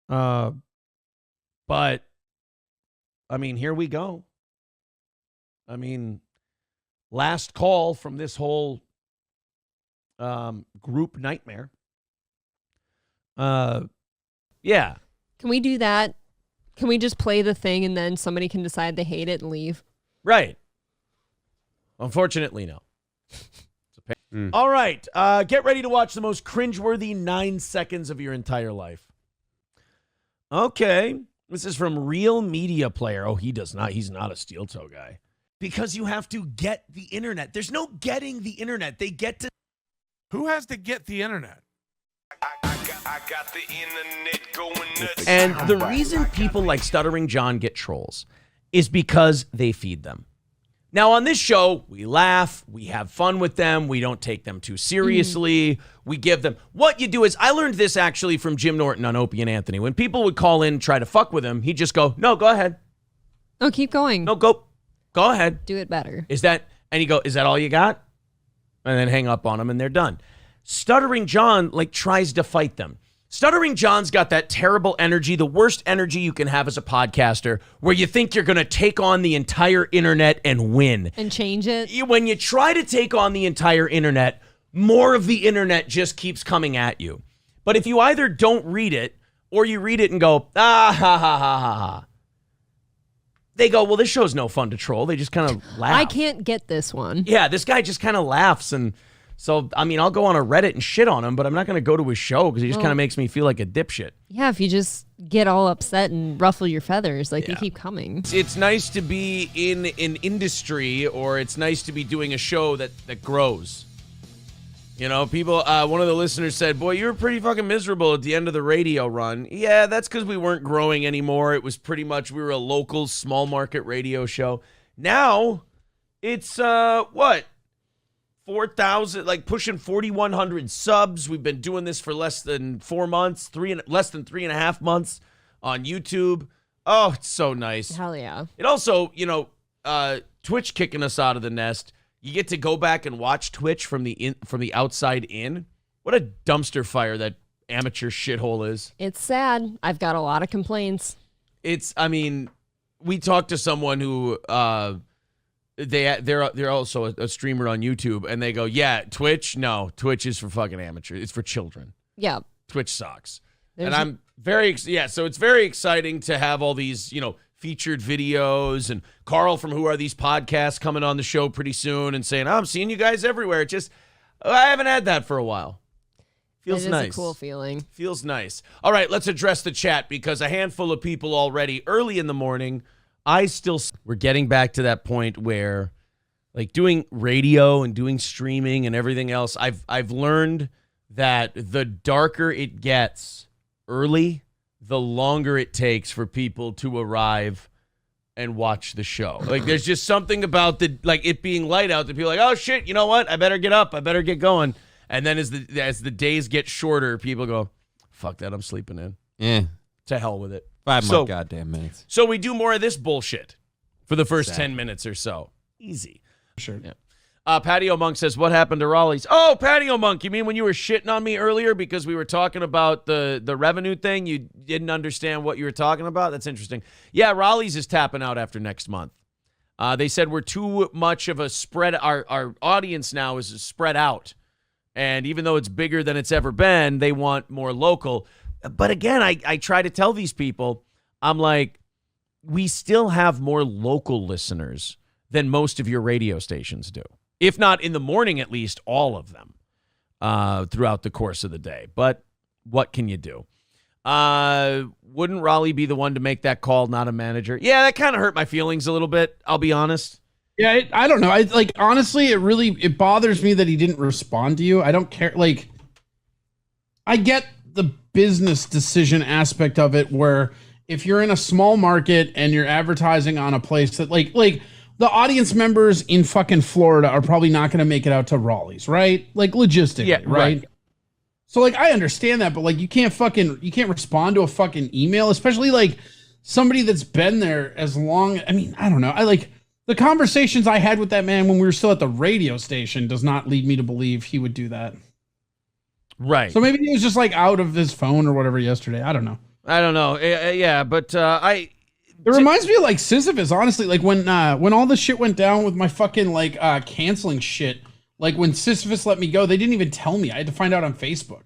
But I mean, here we go. I mean, last call from this whole group nightmare. Yeah. Can we do that? Can we just play the thing and then somebody can decide they hate it and leave? Right. Unfortunately, no. All right. Get ready to watch the most cringeworthy 9 seconds of your entire life. Okay. This is from Real Media Player. Oh, he's not a steel toe guy. Because you have to get the internet. There's no getting the internet. They get to. Who has to get the internet? I got the internet going nuts. And the reason people like Stuttering John get trolls is because they feed them. Now, on this show, we laugh, we have fun with them, we don't take them too seriously, we give them... What you do is, I learned this actually from Jim Norton on Opie and Anthony. When people would call in and try to fuck with him, he'd just go, no, go ahead. Oh, keep going. No, go ahead. Do it better. And you go, is that all you got? And then hang up on them and they're done. Stuttering John, like, tries to fight them. Stuttering John's got that terrible energy, the worst energy you can have as a podcaster, where you think you're going to take on the entire internet and win. And change it. When you try to take on the entire internet, more of the internet just keeps coming at you. But if you either don't read it, or you read it and go, ah, ha, ha, ha, ha, ha. They go, well, this show's no fun to troll. They just kind of laugh. I can't get this one. Yeah, this guy just kind of laughs. And so, I mean, I'll go on a Reddit and shit on him, but I'm not going to go to his show because he just kind of makes me feel like a dipshit. Yeah, if you just get all upset and ruffle your feathers, like they keep coming. It's nice to be in an industry, or it's nice to be doing a show that grows. You know, people, one of the listeners said, boy, you were pretty fucking miserable at the end of the radio run. Yeah, that's because we weren't growing anymore. It was pretty much, we were a local small market radio show. Now, it's, 4,000, like pushing 4,100 subs. We've been doing this for less than 4 months, less than 3.5 months on YouTube. Oh, it's so nice. Hell yeah. It also, Twitch kicking us out of the nest. You get to go back and watch Twitch from the outside in. What a dumpster fire that amateur shithole is. It's sad. I've got a lot of complaints. We talked to someone who they're also a streamer on YouTube, and they go, yeah, Twitch? No, Twitch is for fucking amateurs. It's for children. Yeah. Twitch sucks. So it's very exciting to have all these, featured videos, and Carl from Who Are These Podcasts coming on the show pretty soon and saying, I'm seeing you guys everywhere. I haven't had that for a while. Feels nice. It's a cool feeling. Feels nice. All right, let's address the chat because a handful of people already early in the morning. We're getting back to that point where, like, doing radio and doing streaming and everything else, I've learned that the darker it gets early, the longer it takes for people to arrive and watch the show. Like, there's just something about it being light out that people are like, oh shit, you know what? I better get up. I better get going. And then as the days get shorter, people go, fuck that, I'm sleeping in. Yeah. To hell with it. 5 more goddamn minutes. So we do more of this bullshit for the first 10 minutes or so. Easy. Sure. Yeah. Patio Monk says, what happened to Raleigh's? Oh, Patio Monk, you mean when you were shitting on me earlier because we were talking about the revenue thing? You didn't understand what you were talking about? That's interesting. Yeah, Raleigh's is tapping out after next month. They said we're too much of a spread. Our audience now is spread out. And even though it's bigger than it's ever been, they want more local. But again, I try to tell these people, I'm like, we still have more local listeners than most of your radio stations do. If not in the morning, at least all of them throughout the course of the day. But what can you do? Wouldn't Raleigh be the one to make that call, not a manager? Yeah, that kind of hurt my feelings a little bit, I'll be honest. Yeah, I don't know. Honestly, it bothers me that he didn't respond to you. I don't care. Like, I get the business decision aspect of it, where if you're in a small market and you're advertising on a place that like the audience members in fucking Florida are probably not going to make it out to Raleigh's, right? Like, logistically, yeah, right? So like, I understand that, but like, you can't respond to a fucking email, especially like somebody that's been there as long. I mean, I don't know. The conversations I had with that man when we were still at the radio station does not lead me to believe he would do that. Right. So maybe he was just like out of his phone or whatever yesterday. I don't know. I don't know. Yeah, but It reminds me of like Sisyphus, honestly. Like when all the shit went down with my fucking like canceling shit. Like when Sisyphus let me go, they didn't even tell me. I had to find out on Facebook.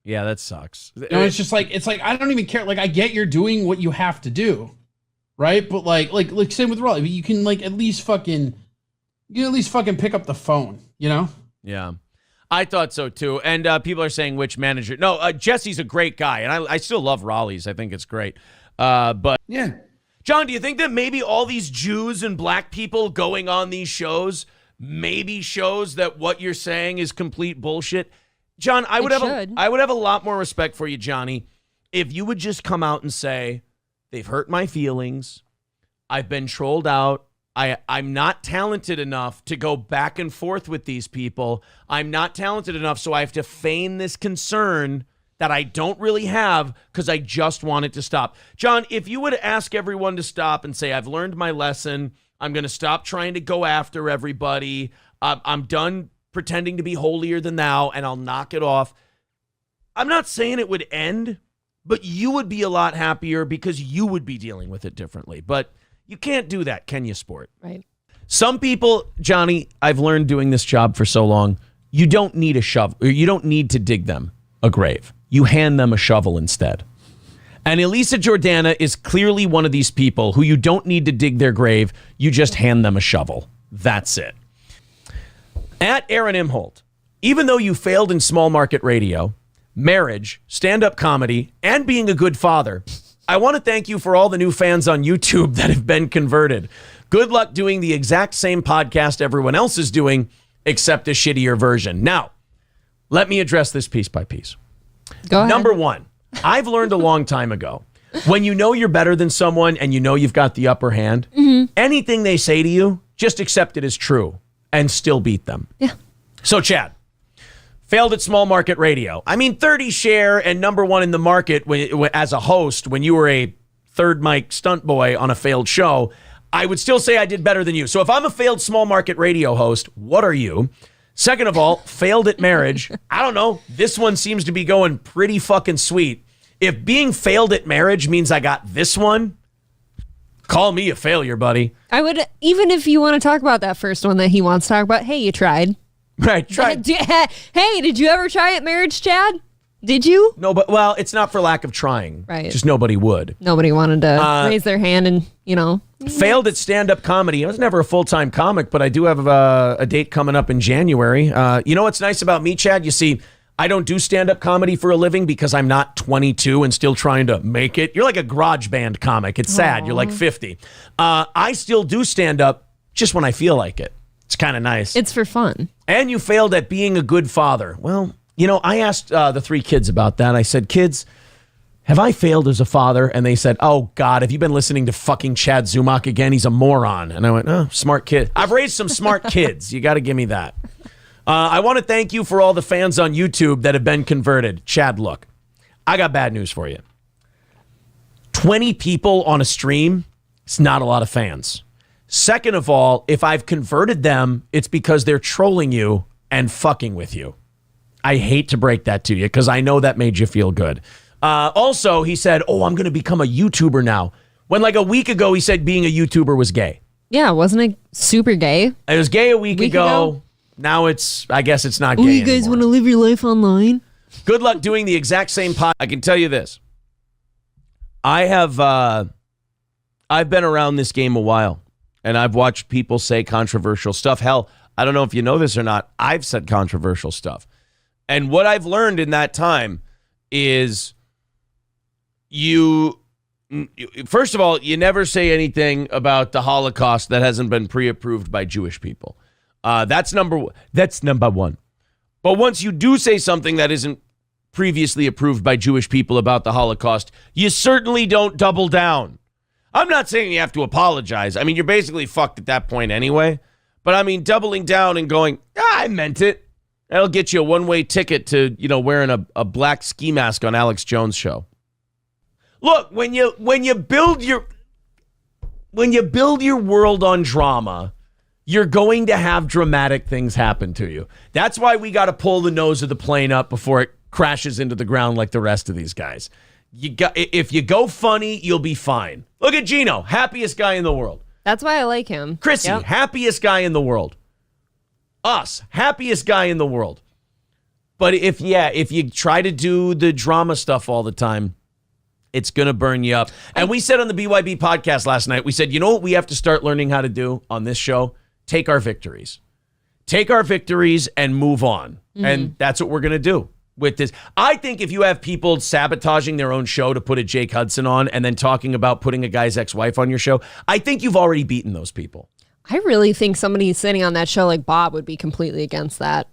yeah, that sucks. You know, it's like I don't even care. Like I get you're doing what you have to do, right? But like same with Raleigh. But you can like at least fucking pick up the phone. You know? Yeah. I thought so too. And people are saying which manager. No, Jesse's a great guy, and I still love Raleigh's. I think it's great. But Yeah. John, do you think that maybe all these Jews and black people going on these shows maybe shows that what you're saying is complete bullshit? John, I would have a lot more respect for you, Johnny, if you would just come out and say, they've hurt my feelings. I've been trolled out. I'm not talented enough to go back and forth with these people. I'm not talented enough, so I have to feign this concern that I don't really have because I just want it to stop. John, if you would ask everyone to stop and say, I've learned my lesson, I'm going to stop trying to go after everybody, I'm done pretending to be holier than thou, and I'll knock it off. I'm not saying it would end, but you would be a lot happier because you would be dealing with it differently. But you can't do that, can you, sport? Right. Some people, Johnny, I've learned doing this job for so long, you don't need a shovel, or you don't need to dig them a grave. You hand them a shovel instead. And Elisa Jordana is clearly one of these people who you don't need to dig their grave. You just hand them a shovel. That's it. At Aaron Imholte, even though you failed in small market radio, marriage, stand-up comedy, and being a good father, I want to thank you for all the new fans on YouTube that have been converted. Good luck doing the exact same podcast everyone else is doing, except a shittier version. Now, let me address this piece by piece. Go ahead. Number one, I've learned a long time ago, when you know you're better than someone and you know you've got the upper hand, anything they say to you, just accept it as true and still beat them. Yeah. So, Chad, failed at small market radio. I mean, 30 share and number one in the market as a host when you were a third mic stunt boy on a failed show. I would still say I did better than you. So if I'm a failed small market radio host, what are you? Second of all, failed at marriage. I don't know. This one seems to be going pretty fucking sweet. If being failed at marriage means I got this one, call me a failure, buddy. I would, even if you want to talk about that first one that he wants to talk about, hey, you tried. Right, tried. Hey, did you ever try at marriage, Chad? Did you? No, but, well, it's not for lack of trying. Right. Just nobody would. Nobody wanted to raise their hand and, you know. Failed at stand-up comedy. I was never a full-time comic, but I do have a date coming up in January. You know what's nice about me, Chad? You see, I don't do stand-up comedy for a living because I'm not 22 and still trying to make it. You're like a garage band comic. It's sad. You're like 50. I still do stand-up just when I feel like it. It's kind of nice. It's for fun. And you failed at being a good father. Well, you know, I asked the three kids about that. I said, kids, have I failed as a father? And they said, oh, God, have you been listening to fucking Chad Zumach again? He's a moron. And I went, oh, smart kid. I've raised some smart kids. You got to give me that. I want to thank you for all the fans on YouTube that have been converted. Chad, look, I got bad news for you. 20 people on a stream, it's not a lot of fans. Second of all, if I've converted them, it's because they're trolling you and fucking with you. I hate to break that to you because I know that made you feel good. Also, he said, oh, I'm going to become a YouTuber now. When like a week ago, he said being a YouTuber was gay. Yeah, wasn't it super gay? It was gay a week ago. Now I guess it's not gay you guys want to live your life online? Good luck doing the exact same pod. I can tell you this. I've been around this game a while, and I've watched people say controversial stuff. Hell, I don't know if you know this or not. I've said controversial stuff. And what I've learned in that time is first of all, you never say anything about the Holocaust that hasn't been pre-approved by Jewish people. That's number one. But once you do say something that isn't previously approved by Jewish people about the Holocaust, you certainly don't double down. I'm not saying you have to apologize. I mean, you're basically fucked at that point anyway. But I mean, doubling down and going, I meant it. That'll get you a one-way ticket to, wearing a black ski mask on Alex Jones' show. Look, when you build your world on drama, you're going to have dramatic things happen to you. That's why we got to pull the nose of the plane up before it crashes into the ground like the rest of these guys. If you go funny, you'll be fine. Look at Gino, happiest guy in the world. That's why I like him. Chrissy, Yep. happiest guy in the world. Us, happiest guy in the world. But if you try to do the drama stuff all the time, it's going to burn you up. And we said on the BYB podcast last night, we said, you know what we have to start learning how to do on this show? Take our victories. Take our victories and move on. And that's what we're going to do with this. I think if you have people sabotaging their own show to put a Jake Hudson on and then talking about putting a guy's ex-wife on your show, I think you've already beaten those people. I really think somebody sitting on that show like Bob would be completely against that.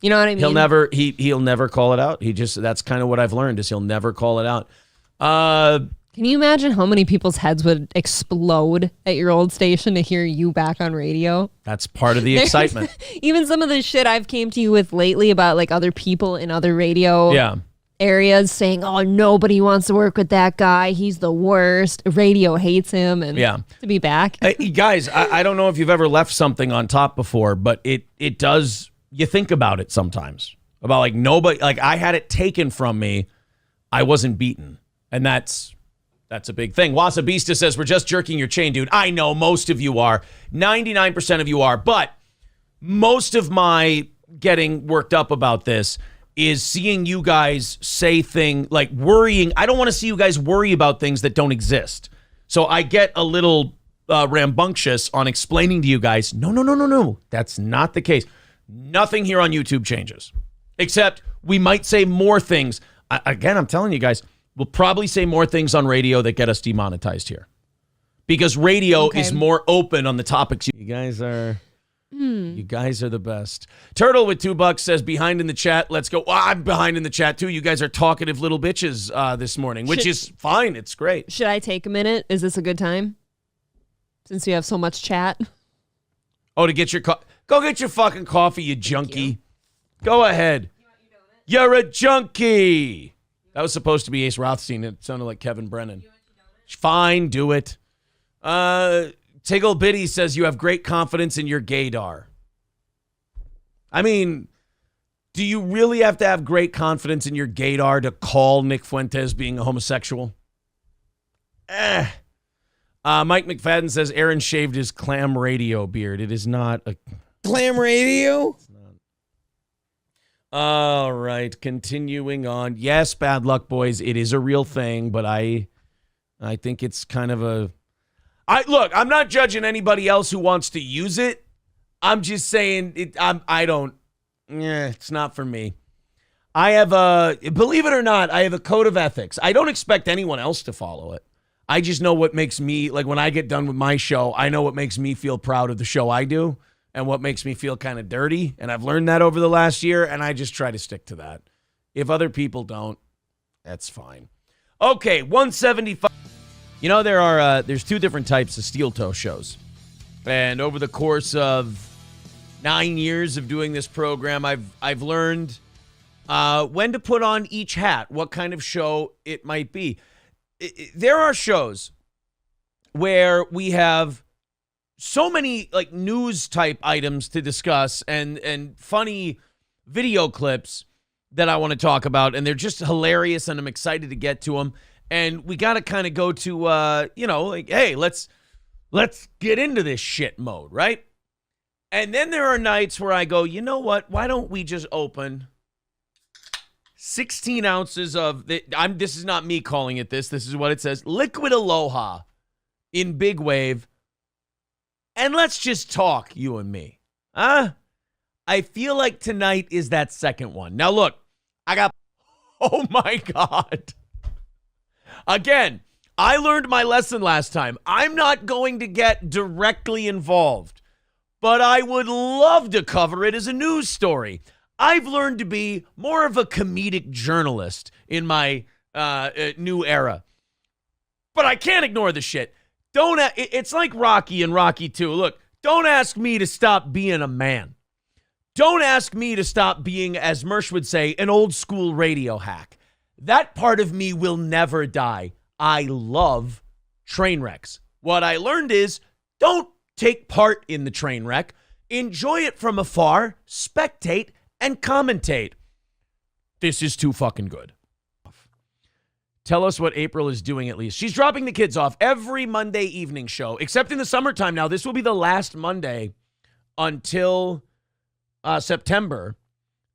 You know what I mean? He'll never call it out. That's kind of what I've learned is he'll never call it out. Can you imagine how many people's heads would explode at your old station to hear you back on radio? That's part of the excitement. Even some of the shit I've came to you with lately about like other people in other radio areas saying, oh, nobody wants to work with that guy. He's the worst. Radio hates him. And to be back. Hey, guys, I don't know if you've ever left something on top before, but it does, you think about it sometimes. About like nobody, like I had it taken from me. I wasn't beaten. And that's a big thing. Wasabista says, we're just jerking your chain, dude. I know most of you are. 99% of you are. But most of my getting worked up about this is seeing you guys say things like worrying. I don't want to see you guys worry about things that don't exist. So I get a little rambunctious on explaining to you guys, no. That's not the case. Nothing here on YouTube changes. Except we might say more things. Again, I'm telling you guys, we'll probably say more things on radio that get us demonetized here. Because radio is more open on the topics. You guys are the best. Turtle with $2 says, behind in the chat. Let's go. Well, I'm behind in the chat too. You guys are talkative little bitches this morning, which is fine. It's great. Should I take a minute? Is this a good time? Since you have so much chat. Oh, to get your go get your fucking coffee, you junkie. Go ahead. You're a junkie. That was supposed to be Ace Rothstein. It sounded like Kevin Brennan. Fine, do it. Tiggle Biddy says you have great confidence in your gaydar. I mean, do you really have to have great confidence in your gaydar to call Nick Fuentes being a homosexual? Mike McFadden says Aaron shaved his clam radio beard. It is not a clam radio. It's not. All right, continuing on. Yes, bad luck, boys. It is a real thing, but I think it's kind of a. Look, I'm not judging anybody else who wants to use it. I'm just saying it's not for me. I have believe it or not, I have a code of ethics. I don't expect anyone else to follow it. I just know what makes me, like when I get done with my show, I know what makes me feel proud of the show I do and what makes me feel kind of dirty. And I've learned that over the last year, and I just try to stick to that. If other people don't, that's fine. Okay, 175. You know, there's two different types of steel toe shows. And over the course of 9 years of doing this program, I've learned when to put on each hat, what kind of show it might be. There are shows where we have so many like news type items to discuss and funny video clips that I want to talk about, and they're just hilarious, and I'm excited to get to them. And we got to kind of go to like, hey, let's get into this shit mode, right? And then there are nights where I go, you know what? Why don't we just open 16 ounces of this is not me calling it this. This is what it says. Liquid Aloha in Big Wave. And let's just talk, you and me. I feel like tonight is that second one. Now, look, oh my God. Again, I learned my lesson last time. I'm not going to get directly involved, but I would love to cover it as a news story. I've learned to be more of a comedic journalist in my new era. But I can't ignore the shit. It's like Rocky and Rocky 2. Look, don't ask me to stop being a man. Don't ask me to stop being, as Mersh would say, an old school radio hack. That part of me will never die. I love train wrecks. What I learned is don't take part in the train wreck. Enjoy it from afar, spectate, and commentate. This is too fucking good. Tell us what April is doing at least. She's dropping the kids off every Monday evening show, except in the summertime now. This will be the last Monday until September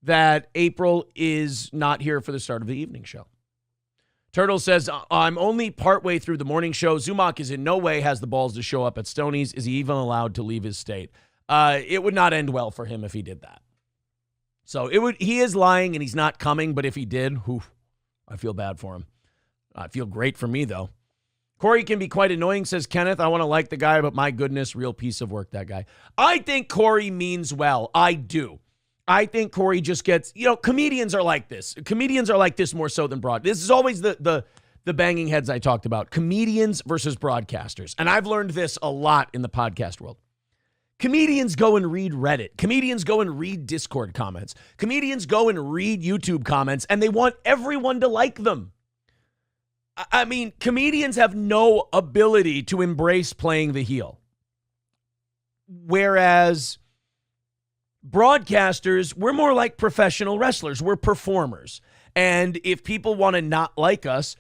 that April is not here for the start of the evening show. Turtle says, I'm only partway through the morning show. Zumock is in no way has the balls to show up at Stoney's. Is he even allowed to leave his state? It would not end well for him if he did that. So he is lying and he's not coming, but if he did, I feel bad for him. I feel great for me, though. Corey can be quite annoying, says Kenneth. I want to like the guy, but my goodness, real piece of work, that guy. I think Corey means well. I do. I think Corey just gets, comedians are like this. Comedians are like this more so than broad. This is always the banging heads I talked about. Comedians versus broadcasters. And I've learned this a lot in the podcast world. Comedians go and read Reddit. Comedians go and read Discord comments. Comedians go and read YouTube comments, and they want everyone to like them. I mean, comedians have no ability to embrace playing the heel. Whereas broadcasters, we're more like professional wrestlers. We're performers. And if people want to not like us,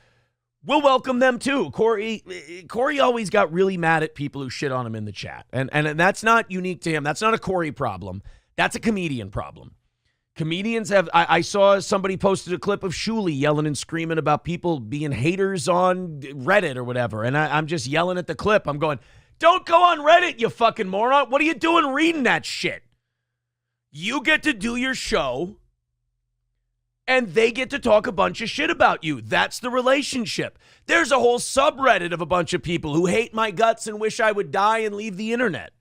we'll welcome them too. Corey always got really mad at people who shit on him in the chat. And that's not unique to him. That's not a Corey problem. That's a comedian problem. Comedians have, I saw somebody posted a clip of Shuli yelling and screaming about people being haters on Reddit or whatever. And I'm just yelling at the clip. I'm going, don't go on Reddit, you fucking moron. What are you doing reading that shit? You get to do your show and they get to talk a bunch of shit about you. That's the relationship. There's a whole subreddit of a bunch of people who hate my guts and wish I would die and leave the internet.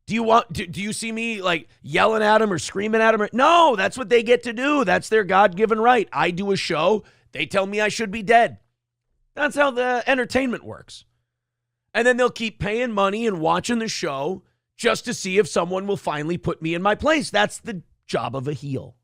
Do you see me like yelling at them or screaming at them? No, that's what they get to do. That's their God-given right. I do a show. They tell me I should be dead. That's how the entertainment works. And then they'll keep paying money and watching the show just to see if someone will finally put me in my place. That's the job of a heel.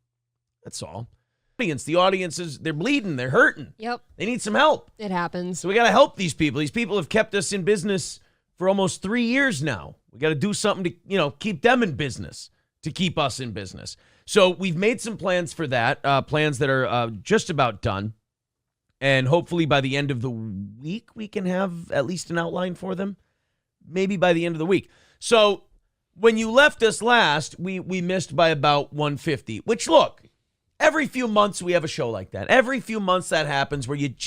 That's all. The audiences, they're bleeding. They're hurting. Yep. They need some help. It happens. So we got to help these people. These people have kept us in business for almost 3 years now. We got to do something to, keep them in business, to keep us in business. So we've made some plans for that, plans that are just about done. And hopefully by the end of the week, we can have at least an outline for them. Maybe by the end of the week. So when you left us last, we missed by about 150, which, look, every few months we have a show like that. Every few months that happens where it's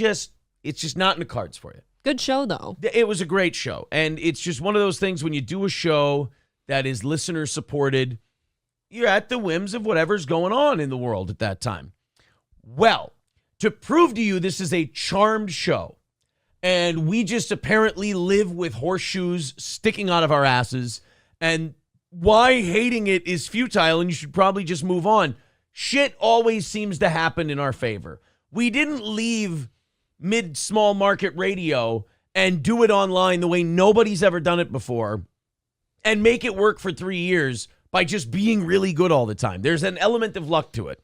just not in the cards for you. Good show, though. It was a great show. And it's just one of those things when you do a show that is listener supported, you're at the whims of whatever's going on in the world at that time. Well, to prove to you this is a charmed show, and we just apparently live with horseshoes sticking out of our asses, and why hating it is futile and you should probably just move on. Shit always seems to happen in our favor. We didn't leave mid-small market radio and do it online the way nobody's ever done it before and make it work for 3 years by just being really good all the time. There's an element of luck to it.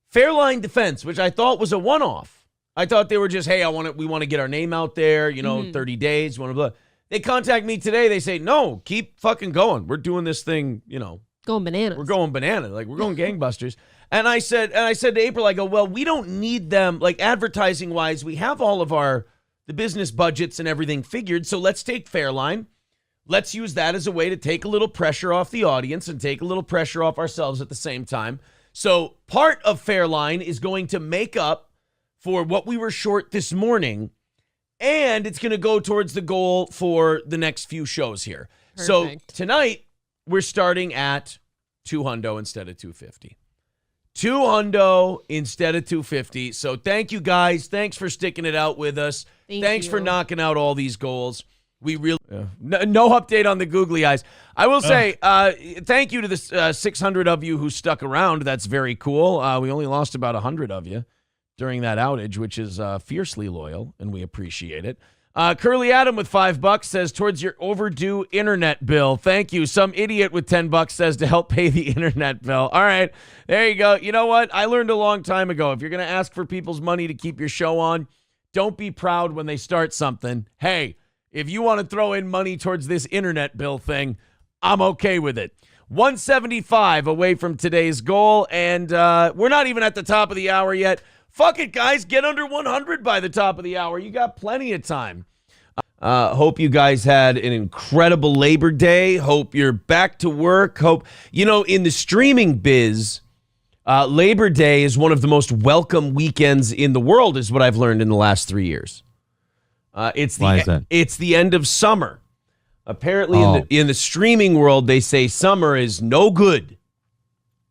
Fairline Defense, which I thought was a one-off. I thought they were just, hey, we want to get our name out there, 30 days, blah. They contact me today. They say, no, keep fucking going. We're doing this thing, Going bananas. We're going bananas. Like, we're going gangbusters. And I said to April, I go, well, we don't need them, like, advertising wise. We have all of the business budgets and everything figured. So let's take Fairline. Let's use that as a way to take a little pressure off the audience and take a little pressure off ourselves at the same time. So part of Fairline is going to make up for what we were short this morning. And it's going to go towards the goal for the next few shows here. Perfect. So tonight we're starting at $200 instead of $250. $200 instead of $250. So thank you guys. Thanks for sticking it out with us. Thanks for knocking out all these goals. We really no update on the googly eyes. I will say thank you to the 600 of you who stuck around. That's very cool. We only lost about 100 of you during that outage, which is fiercely loyal, and we appreciate it. Curly Adam with $5 says, towards your overdue internet bill. Thank you. Some idiot with $10 says to help pay the internet bill. All right, there you go. You know what? I learned a long time ago, if you're going to ask for people's money to keep your show on, don't be proud when they start something. Hey, if you want to throw in money towards this internet bill thing, I'm okay with it. 175 away from today's goal, and we're not even at the top of the hour yet. Fuck it, guys. Get under 100 by the top of the hour. You got plenty of time. Hope you guys had an incredible Labor Day. Hope you're back to work. Hope, in the streaming biz, Labor Day is one of the most welcome weekends in the world, is what I've learned in the last 3 years. Why is that? It's the end of summer. Apparently, in the streaming world, they say summer is no good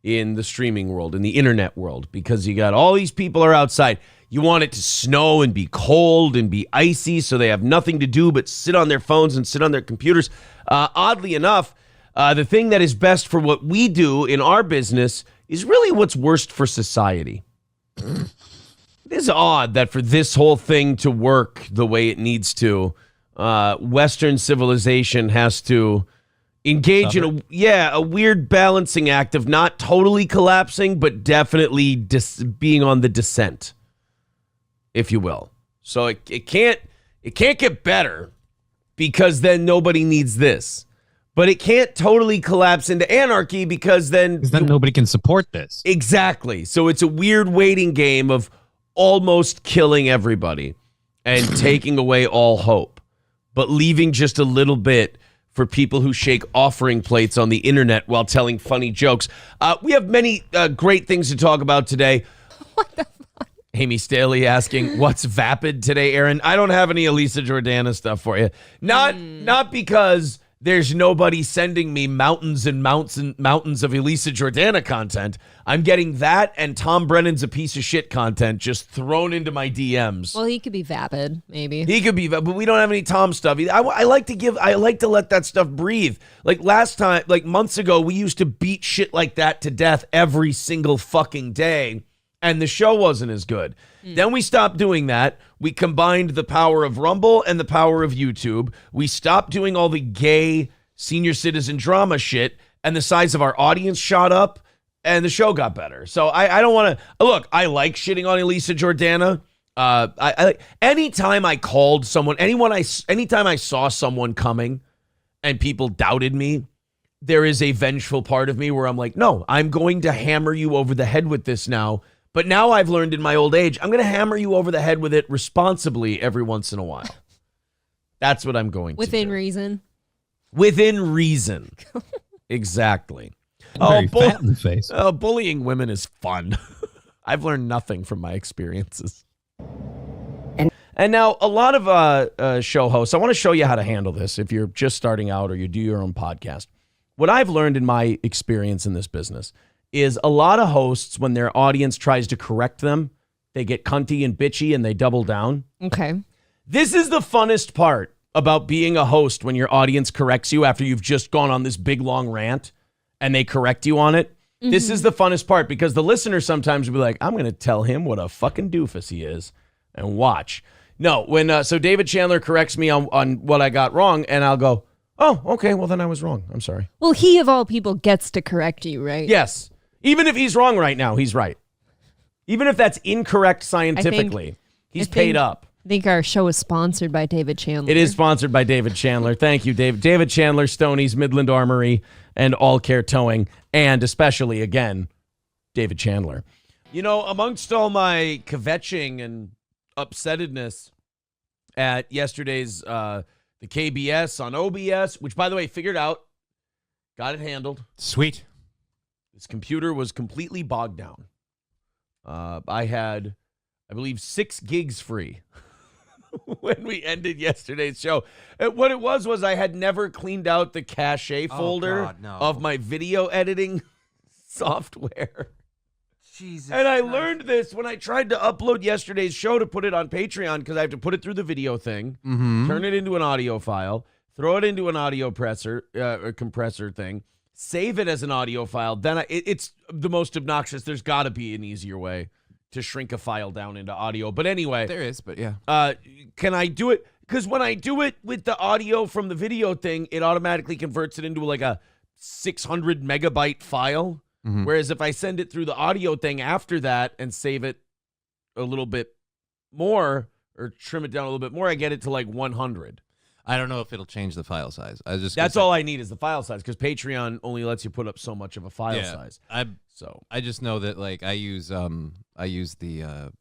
in the streaming world, in the internet world, because you got all these people are outside. You want it to snow and be cold and be icy, so they have nothing to do but sit on their phones and sit on their computers. Oddly enough, the thing that is best for what we do in our business is really what's worst for society. It is odd that for this whole thing to work the way it needs to, Western civilization has to engage in a weird balancing act of not totally collapsing, but definitely being on the descent, if you will. So it can't get better, because then nobody needs this. But it can't totally collapse into anarchy, because then nobody can support this. Exactly. So it's a weird waiting game of almost killing everybody and taking away all hope, but leaving just a little bit for people who shake offering plates on the internet while telling funny jokes. We have many great things to talk about today. What the fuck? Amy Staley asking, what's vapid today, Aaron? I don't have any Elisa Jordana stuff for you. Not because there's nobody sending me mountains and mountains of Elisa Jordana content. I'm getting that and Tom Brennan's a piece of shit content just thrown into my DMs. Well, he could be vapid, maybe. He could be, but we don't have any Tom stuff. I like to let that stuff breathe. Like last time, like months ago, we used to beat shit like that to death every single fucking day, and the show wasn't as good. Then we stopped doing that. We combined the power of Rumble and the power of YouTube. We stopped doing all the gay senior citizen drama shit, and the size of our audience shot up, and the show got better. So I don't want to look. I like shitting on Elisa Jordana. Anytime I called someone, anytime I saw someone coming, and people doubted me, there is a vengeful part of me where I'm like, no, I'm going to hammer you over the head with this now. But now I've learned in my old age, I'm going to hammer you over the head with it responsibly every once in a while. That's what I'm going to do. Within reason. Within reason. Exactly. Fat in the face. Bullying women is fun. I've learned nothing from my experiences. And now a lot of show hosts, I want to show you how to handle this if you're just starting out or you do your own podcast. What I've learned in my experience in this business is a lot of hosts, when their audience tries to correct them, they get cunty and bitchy and they double down. Okay. This is the funnest part about being a host, when your audience corrects you after you've just gone on this big long rant and they correct you on it. Mm-hmm. This is the funnest part, because the listener sometimes will be like, I'm going to tell him what a fucking doofus he is, and watch. No, when so David Chandler corrects me on what I got wrong, and I'll go, oh, okay, well then I was wrong. I'm sorry. Well, he of all people gets to correct you, right? Yes. Even if he's wrong right now, he's right. Even if that's incorrect scientifically, he's paid up. I think our show is sponsored by David Chandler. It is sponsored by David Chandler. Thank you, David. David Chandler, Stoney's, Midland Armory, and All Care Towing, and especially, again, David Chandler. Amongst all my kvetching and upsettedness at yesterday's the KBS on OBS, which, by the way, figured out, got it handled. Sweet. This computer was completely bogged down. I had, I believe, 6 gigs free when we ended yesterday's show. What it was I had never cleaned out the cache folder of my video editing software. Jesus and I learned this when I tried to upload yesterday's show to put it on Patreon, because I have to put it through the video thing, turn it into an audio file, throw it into an audio compressor thing, save it as an audio file. Then it's the most obnoxious. There's got to be an easier way to shrink a file down into audio. But anyway. There is, but yeah. Can I do it? Because when I do it with the audio from the video thing, it automatically converts it into like a 600 megabyte file. Mm-hmm. Whereas if I send it through the audio thing after that and save it a little bit more or trim it down a little bit more, I get it to like 100. I don't know if it'll change the file size. That's all I need is the file size, because Patreon only lets you put up so much of a file size. I just know that like I use the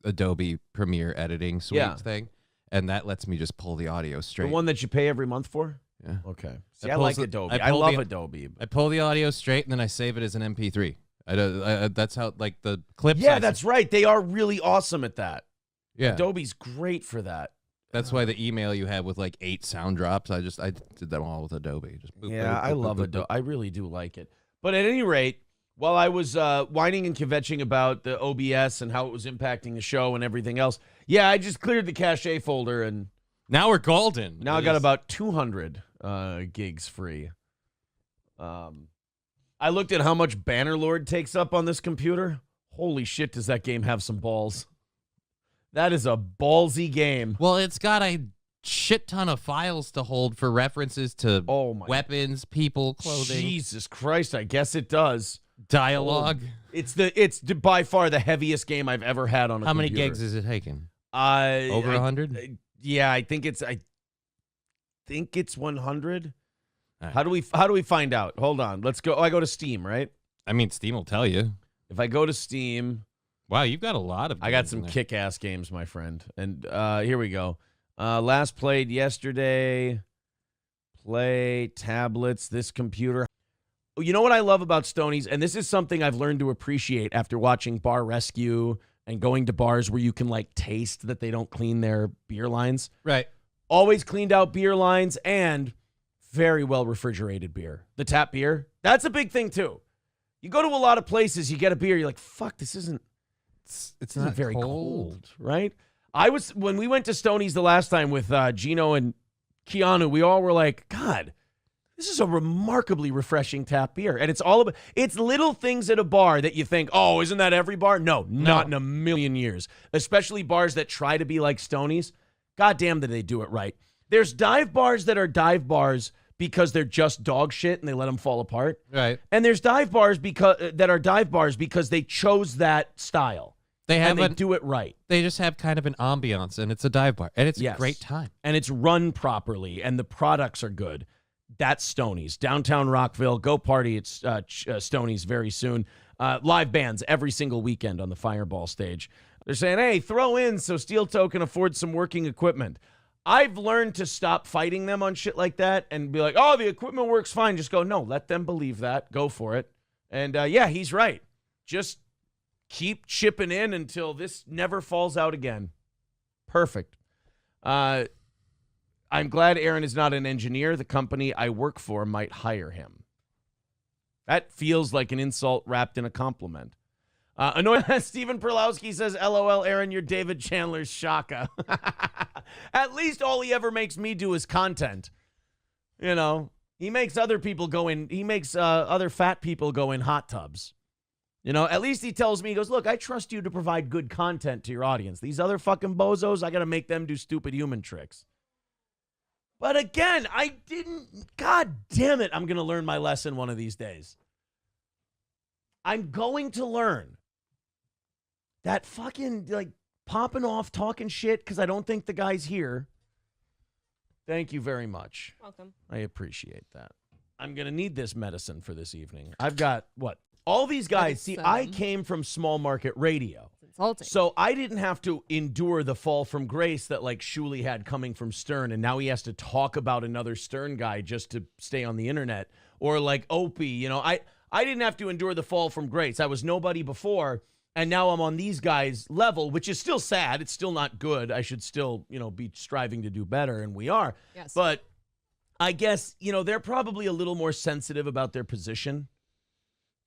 Adobe Premiere editing suite thing, and that lets me just pull the audio straight. The one that you pay every month for? Yeah. Okay. See, I like Adobe. I love Adobe. I pull the audio straight, and then I save it as an MP3. That's how, like, the clips. Yeah, that's right. They are really awesome at that. Yeah. Adobe's great for that. That's why the email you had with like 8 sound drops, I did them all with Adobe. Just boop, yeah, boop, boop, I love Adobe. I really do like it. But at any rate, while I was whining and kvetching about the OBS and how it was impacting the show and everything else, yeah, I just cleared the cache folder, and now we're golden. Now I got about 200 gigs free. I looked at how much Bannerlord takes up on this computer. Holy shit, does that game have some balls? That is a ballsy game. Well, it's got a shit ton of files to hold for references to weapons, people, clothing. Jesus Christ, I guess it does. Dialogue. It's by far the heaviest game I've ever had on a computer. How many gigs is it taking? Over 100? Yeah, I think it's 100. Right. How do we find out? Hold on. Let's go. Oh, I go to Steam, right? I mean, Steam will tell you. If I go to Steam, wow, you've got a lot of games. I got some kick-ass games, my friend. And here we go. Last played yesterday. Play tablets, this computer. You know what I love about Stonies, and this is something I've learned to appreciate after watching Bar Rescue and going to bars where you can like taste that they don't clean their beer lines. Right. Always cleaned out beer lines and very well refrigerated beer. The tap beer, that's a big thing too. You go to a lot of places, you get a beer, you're like, fuck, this isn't it's not very cold, right? When we went to Stoney's the last time with Gino and Keanu, we all were like, God, this is a remarkably refreshing tap beer. And it's little things at a bar that you think, oh, isn't that every bar? No, not in a million years. Especially bars that try to be like Stoney's. God damn that they do it right. There's dive bars that are dive bars because they're just dog shit and they let them fall apart. Right. And there's dive bars that are dive bars because they chose that style. They do it right. They just have kind of an ambiance, and it's a dive bar, and it's a great time. And it's run properly, and the products are good. That's Stoney's. Downtown Rockville. Go party at Stoney's very soon. Live bands every single weekend on the Fireball stage. They're saying, hey, throw in so Steel Toe can afford some working equipment. I've learned to stop fighting them on shit like that and be like, oh, the equipment works fine. Just go, no, let them believe that. Go for it. And yeah, he's right. Just keep chipping in until this never falls out again. Perfect. I'm glad Aaron is not an engineer. The company I work for might hire him. That feels like an insult wrapped in a compliment. Stephen Perlowski says, LOL, Aaron, you're David Chandler's Shaka. At least all he ever makes me do is content. You know, he makes other people go in. He makes other fat people go in hot tubs. You know, at least he tells me, he goes, look, I trust you to provide good content to your audience. These other fucking bozos, I got to make them do stupid human tricks. But again, I didn't. God damn it. I'm going to learn my lesson one of these days. I'm going to learn that fucking, like, popping off, talking shit because I don't think the guy's here. Thank you very much. Welcome. I appreciate that. I'm going to need this medicine for this evening. I've got, what? All these guys, see, I came from small market radio. It's insulting. So I didn't have to endure the fall from grace that, like, Shuley had coming from Stern, and now he has to talk about another Stern guy just to stay on the internet. Or, like, Opie, you know, I didn't have to endure the fall from grace. I was nobody before, and now I'm on these guys' level, which is still sad. It's still not good. I should still, you know, be striving to do better, and we are. Yes. But I guess, you know, they're probably a little more sensitive about their position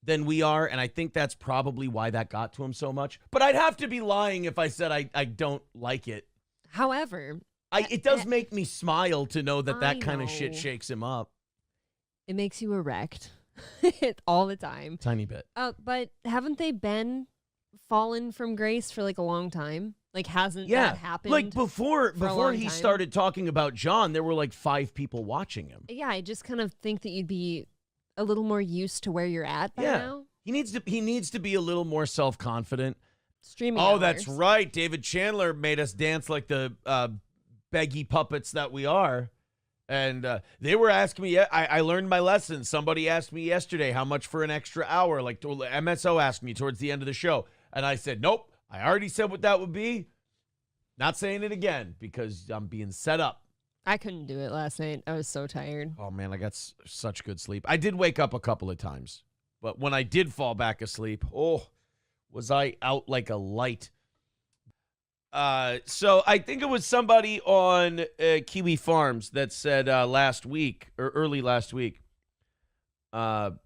than we are, and I think that's probably why that got to him so much. But I'd have to be lying if I said I don't like it. However, it does make me smile to know that kind of shit shakes him up. It makes you erect all the time. Tiny bit. But haven't they been fallen from grace for like a long time? Like, hasn't that happened? Like before he started talking about John, there were like 5 people watching him. Yeah, I just kind of think that you'd be a little more used to where you're at by now. He needs to be a little more self-confident. Streaming Oh, hours. that's right. David Chandler made us dance like the beggy puppets that we are. And they were asking me, I learned my lesson. Somebody asked me yesterday how much for an extra hour. Like MSO asked me towards the end of the show. And I said, nope, I already said what that would be. Not saying it again because I'm being set up. I couldn't do it last night. I was so tired. Oh, man, I got such good sleep. I did wake up a couple of times. But when I did fall back asleep, was I out like a light. So I think it was somebody on Kiwi Farms that said last week or early last week, Aaron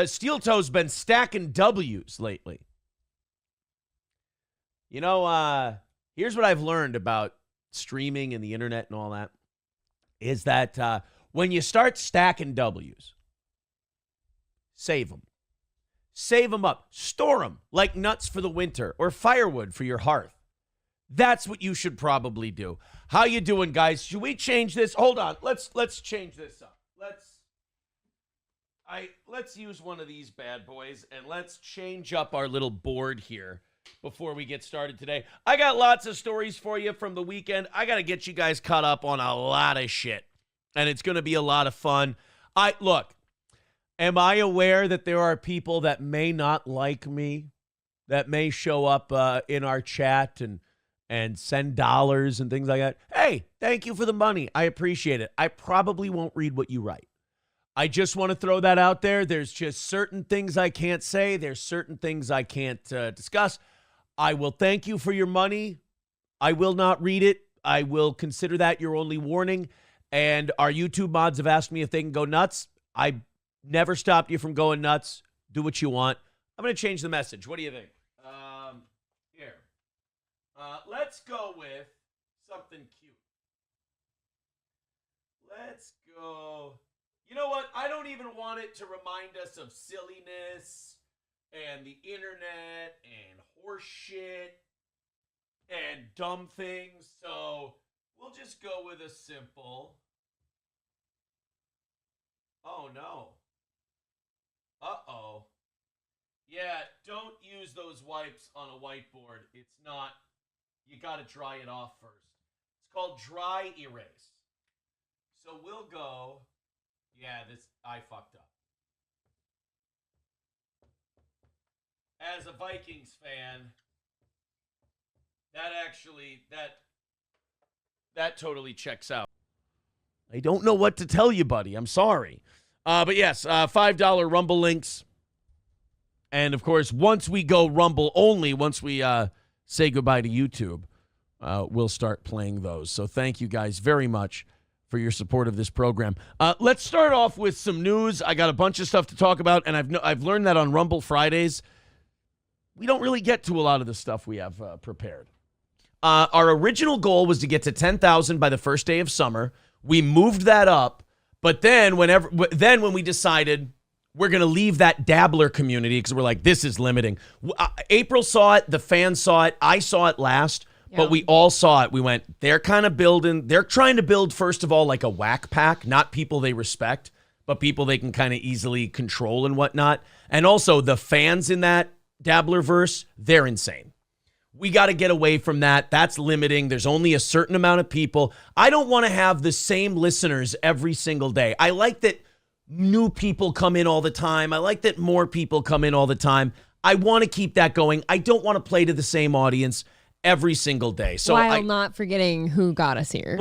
Steel Toe's been stacking W's lately. You know, here's what I've learned about streaming and the internet and all that, is that when you start stacking W's, save them. Save them up. Store them like nuts for the winter or firewood for your hearth. That's what you should probably do. How you doing, guys? Should we change this? Hold on. Let's change this up. Let's use one of these bad boys and let's change up our little board here before we get started today. I got lots of stories for you from the weekend. I got to get you guys caught up on a lot of shit, and it's going to be a lot of fun. Look, am I aware that there are people that may not like me, that may show up in our chat and send dollars and things like that? Hey, thank you for the money. I appreciate it. I probably won't read what you write. I just want to throw that out there. There's just certain things I can't say. There's certain things I can't discuss. I will thank you for your money. I will not read it. I will consider that your only warning. And our YouTube mods have asked me if they can go nuts. I never stopped you from going nuts. Do what you want. I'm going to change the message. What do you think? Here. Let's go with something cute. Let's go. You know what? I don't even want it to remind us of silliness and the internet and horse shit and dumb things. So we'll just go with a simple. Oh, no. Uh-oh. Yeah, don't use those wipes on a whiteboard. It's not. You got to dry it off first. It's called dry erase. So we'll go. Yeah, I fucked up. As a Vikings fan, that totally checks out. I don't know what to tell you, buddy. I'm sorry. But yes, $5 Rumble links. And, of course, once we go Rumble only, once we say goodbye to YouTube, we'll start playing those. So thank you guys very much for your support of this program. Let's start off with some news. I got a bunch of stuff to talk about, and I've learned that on Rumble Fridays, we don't really get to a lot of the stuff we have prepared. Our original goal was to get to 10,000 by the first day of summer. We moved that up, but then when we decided we're going to leave that dabbler community because we're like, this is limiting. April saw it. The fans saw it. I saw it last. Yeah. But we all saw it. We went, they're trying to build, first of all, like a whack pack, not people they respect, but people they can kind of easily control and whatnot. And also the fans in that Dabblerverse, they're insane. We got to get away from that. That's limiting. There's only a certain amount of people. I don't want to have the same listeners every single day. I like that new people come in all the time. I like that more people come in all the time. I want to keep that going. I don't want to play to the same audience every single day. So While not forgetting who got us here.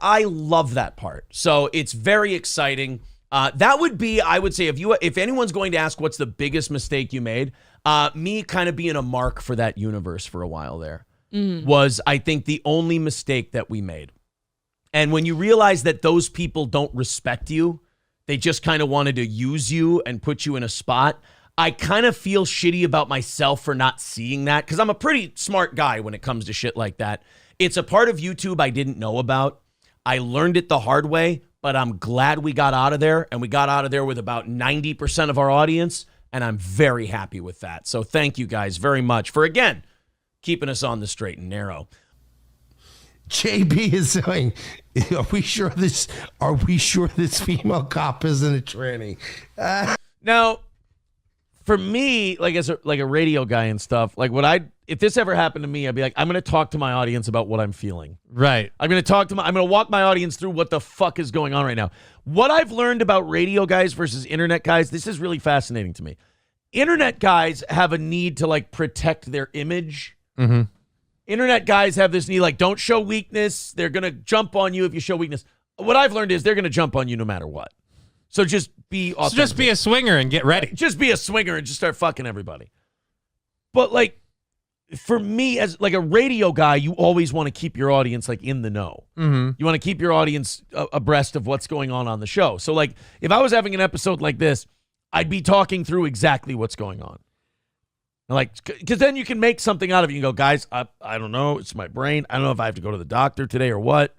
I love that part. So it's very exciting. That would be, I would say, if anyone's going to ask what's the biggest mistake you made, me kind of being a mark for that universe for a while there was, I think, the only mistake that we made. And when you realize that those people don't respect you, they just kind of wanted to use you and put you in a spot, I kind of feel shitty about myself for not seeing that, because I'm a pretty smart guy when it comes to shit like that. It's a part of YouTube I didn't know about. I learned it the hard way, but I'm glad we got out of there, and we got out of there with about 90% of our audience, and I'm very happy with that. So thank you guys very much for, again, keeping us on the straight and narrow. JB is saying, are we sure this female cop isn't a tranny? Now, for me, like as a radio guy and stuff, like if this ever happened to me, I'd be like, I'm going to talk to my audience about what I'm feeling. Right. I'm going to walk my audience through what the fuck is going on right now. What I've learned about radio guys versus internet guys, this is really fascinating to me. internet guys have a need to like protect their image. Mm-hmm. Internet guys have this need, like, don't show weakness. They're going to jump on you if you show weakness. What I've learned is they're going to jump on you no matter what. So just be authentic. So just be a swinger and get ready. Just be a swinger and just start fucking everybody. But like, for me, as like a radio guy, you always want to keep your audience like in the know. Mm-hmm. You want to keep your audience abreast of what's going on the show. So like, if I was having an episode like this, I'd be talking through exactly what's going on. Like, because then you can make something out of it. You can go, guys, I don't know. It's my brain. I don't know if I have to go to the doctor today or what.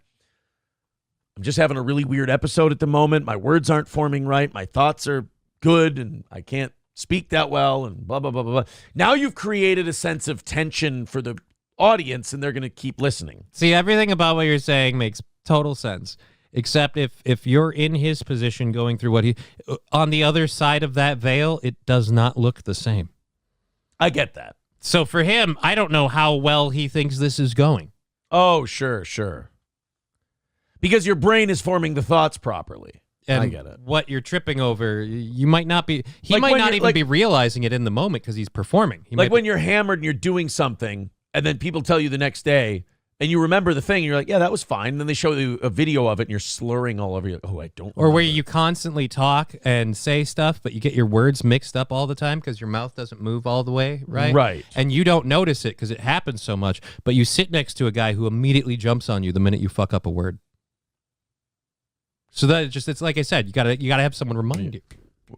I'm just having a really weird episode at the moment. My words aren't forming right. My thoughts are good, and I can't speak that well, and blah, blah, blah, blah, blah. Now you've created a sense of tension for the audience, and they're going to keep listening. See, everything about what you're saying makes total sense, except if you're in his position going through what he... On the other side of that veil, it does not look the same. I get that. So for him, I don't know how well he thinks this is going. Oh, sure. Because your brain is forming the thoughts properly. And I get it. What you're tripping over, you might not be... He Like might when not you're- even like- be realizing it in the moment because he's performing. He Like might when you're hammered and you're doing something, and then people tell you the next day, and you remember the thing, and you're like, yeah, that was fine. And then they show you a video of it, and you're slurring all over you. Oh, I don't Or where remember. you constantly talk and say stuff, but you get your words mixed up all the time because your mouth doesn't move all the way, right? Right. And you don't notice it because it happens so much, but you sit next to a guy who immediately jumps on you the minute you fuck up a word. So that it's like I said, you gotta have someone remind you.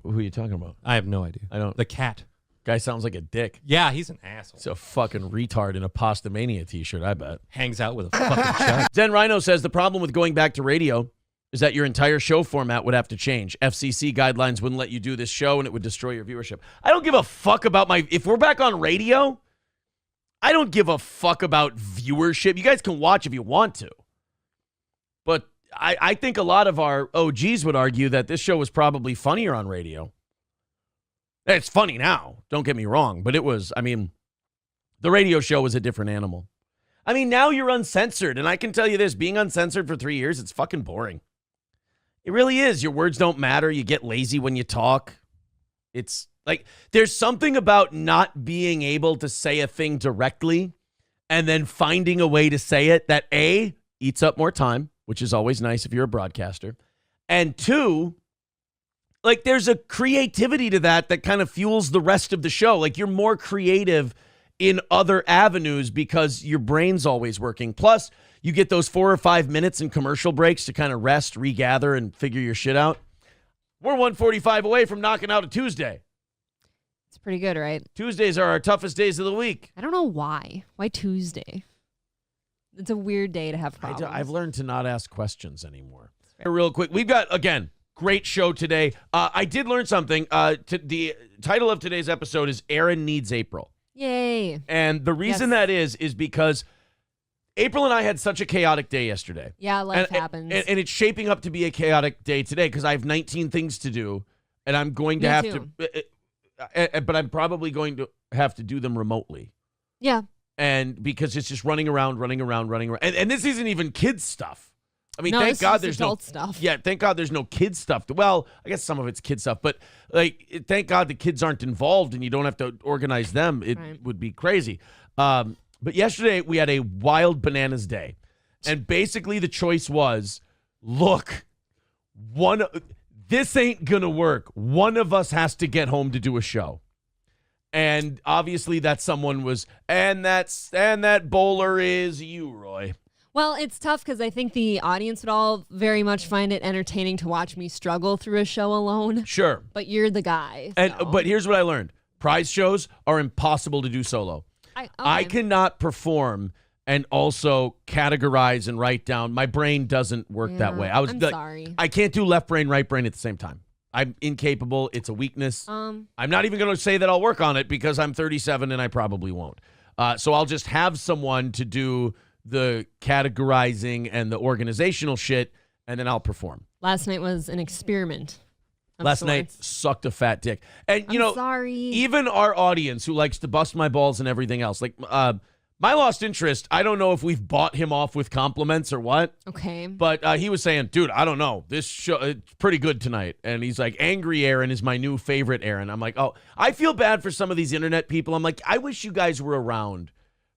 Who are you talking about? I have no idea. I don't. The cat. Guy sounds like a dick. Yeah, he's an asshole. He's a fucking retard in a Pasta Mania t-shirt, I bet. Hangs out with a fucking chug. Zen Rhino says the problem with going back to radio is that your entire show format would have to change. FCC guidelines wouldn't let you do this show, and it would destroy your viewership. I don't give a fuck about if we're back on radio, I don't give a fuck about viewership. You guys can watch if you want to. But I think a lot of our OGs would argue that this show was probably funnier on radio. It's funny now, don't get me wrong, but it was, the radio show was a different animal. Now you're uncensored, and I can tell you this, being uncensored for 3 years, it's fucking boring. It really is. Your words don't matter. You get lazy when you talk. It's like, there's something about not being able to say a thing directly and then finding a way to say it that A, eats up more time, which is always nice if you're a broadcaster, and 2, like, there's a creativity to that kind of fuels the rest of the show. Like, you're more creative in other avenues because your brain's always working. Plus, you get those 4 or 5 minutes in commercial breaks to kind of rest, regather, and figure your shit out. We're 145 away from knocking out a Tuesday. It's pretty good, right? Tuesdays are our toughest days of the week. I don't know why. Why Tuesday? It's a weird day to have problems. I've learned to not ask questions anymore. Real quick, we've got, again, great show today. I did learn something. The title of today's episode is Aaron Needs April. Yay. And the reason that is because April and I had such a chaotic day yesterday. Yeah, life happens. And it's shaping up to be a chaotic day today because I have 19 things to do, and I'm going to have to, but I'm probably going to have to do them remotely. Yeah. And because it's just running around. And this isn't even kids stuff. No, thank God there's adult no stuff. Yeah, thank God there's no kids stuff. Well, I guess some of it's kid stuff, but like, thank God the kids aren't involved and you don't have to organize them. It would be crazy. But yesterday we had a wild bananas day, and basically the choice was, look, this ain't gonna work. One of us has to get home to do a show. And obviously that someone was, and that bowler is you, Roy. Well, it's tough because I think the audience would all very much find it entertaining to watch me struggle through a show alone. Sure. But you're the guy. But here's what I learned. Prize shows are impossible to do solo. I cannot perform and also categorize and write down. My brain doesn't work that way. I'm sorry. I can't do left brain, right brain at the same time. I'm incapable. It's a weakness. I'm not even going to say that I'll work on it because I'm 37 and I probably won't. So I'll just have someone to do the categorizing and the organizational shit, and then I'll perform. Last night was an experiment. Last night sucked a fat dick. And, I'm sorry. even our audience who likes to bust my balls and everything else, like My lost interest, I don't know if we've bought him off with compliments or what. Okay. But he was saying, dude, I don't know. This show, it's pretty good tonight. And he's like, Angry Aaron is my new favorite Aaron. I'm like, oh, I feel bad for some of these internet people. I'm like, I wish you guys were around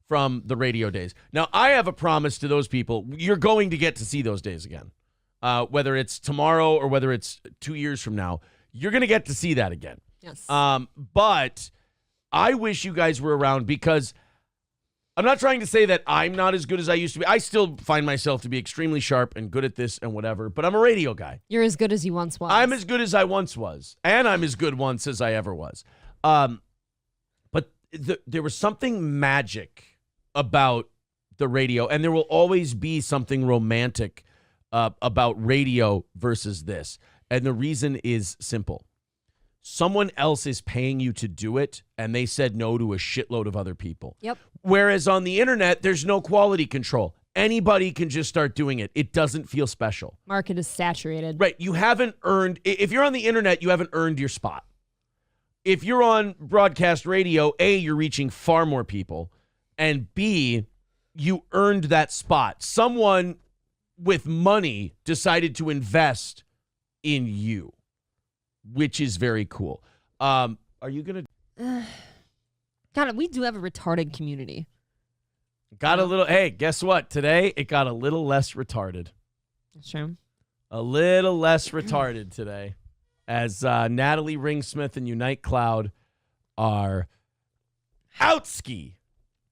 from the radio days. Now, I have a promise to those people. You're going to get to see those days again. Whether it's tomorrow or whether it's 2 years from now, you're going to get to see that again. Yes. But I wish you guys were around because I'm not trying to say that I'm not as good as I used to be. I still find myself to be extremely sharp and good at this and whatever, but I'm a radio guy. You're as good as you once was. I'm as good as I once was, and I'm as good once as I ever was. But there was something magic about the radio, and there will always be something romantic about radio versus this. And the reason is simple. Someone else is paying you to do it, and they said no to a shitload of other people. Yep. Whereas on the internet, there's no quality control. Anybody can just start doing it. It doesn't feel special. Market is saturated. Right. You haven't earned, if you're on the internet, you haven't earned your spot. If you're on broadcast radio, A, you're reaching far more people, and B, you earned that spot. Someone with money decided to invest in you, which is very cool. Are you going to... God, we do have a retarded community. Got a little... Hey, guess what? Today, it got a little less retarded. That's true. A little less retarded today. As Natalie Ringsmith and Unite Cloud are outski.